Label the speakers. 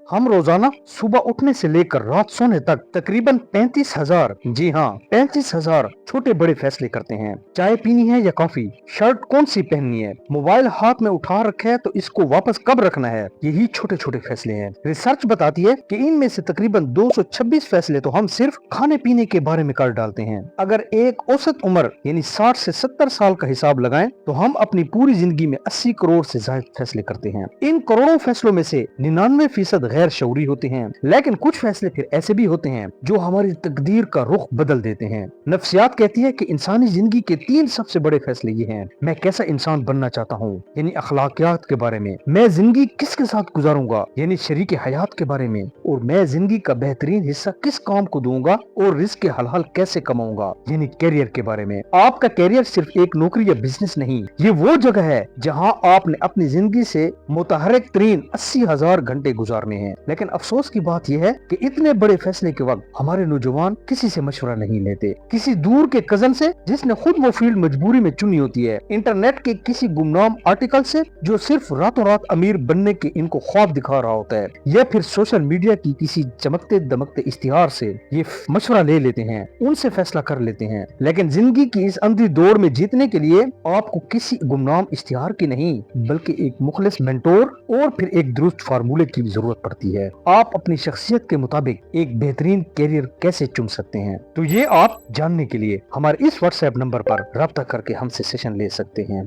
Speaker 1: हम रोजाना सुबह उठने से लेकर रात सोने तक तकरीबन 35,000, जी हाँ 35,000 छोटे बड़े फैसले करते हैं। चाय पीनी है या कॉफी, शर्ट कौन सी पहननी है, मोबाइल हाथ में उठा रखा है तो इसको वापस कब रखना है, यही छोटे छोटे फैसले हैं। रिसर्च बताती है कि इनमें से तकरीबन 226 फैसले तो हम सिर्फ खाने पीने के बारे में कर डालते हैं। अगर एक औसत उम्र यानी 60 से 70 साल का हिसाब लगाएं तो हम अपनी पूरी जिंदगी में 80 करोड़ से ज्यादा फैसले करते हैं। इन करोड़ों फैसलों में से 99% गैर शऊरी होते हैं, लेकिन कुछ फैसले फिर ऐसे भी होते हैं जो हमारी तकदीर का रुख बदल देते हैं। नफ्सियात कहती है कि इंसानी जिंदगी के 3 सबसे बड़े फैसले ये हैं। मैं कैसा इंसान बनना चाहता हूँ यानी अखलाकियात के बारे में, मैं जिंदगी किसके साथ गुजारूंगा यानी शरीक हयात के बारे में, और मैं जिंदगी का बेहतरीन हिस्सा किस काम को दूंगा और रिस्क के हलाल कैसे कमाऊंगा यानी कैरियर के बारे में। आपका कैरियर सिर्फ एक नौकरी या बिजनेस नहीं, ये वो जगह है जहाँ आपने अपनी जिंदगी से मुतहर्रिक तरीन 80,000 घंटे गुजारने हैं। लेकिन अफसोस की बात यह है कि इतने बड़े फैसले के वक्त हमारे नौजवान किसी से मशवरा नहीं लेते, किसी दूर के कजन से जिसने खुद वो फील्ड मजबूरी में चुनी होती है, इंटरनेट के किसी गुमनाम आर्टिकल से जो सिर्फ रातों रात अमीर बनने के इनको ख्वाब दिखा रहा होता है, या फिर सोशल मीडिया की किसी चमकते दमकते इश्तिहार से ये मशवरा ले लेते हैं, उनसे फैसला कर लेते हैं। लेकिन जिंदगी की इस अंधी दौड़ में जीतने के लिए आपको किसी गुमनाम इश्तिहार की नहीं बल्कि एक मुखलिस मेंटोर और फिर एक दुरुस्त फार्मूले की भी जरूरत पड़ती है। आप अपनी शख्सियत के मुताबिक एक बेहतरीन कैरियर कैसे चुन सकते हैं, तो ये आप जानने के लिए हमारे इस व्हाट्सएप नंबर पर राब्ता करके हमसे सेशन ले सकते हैं।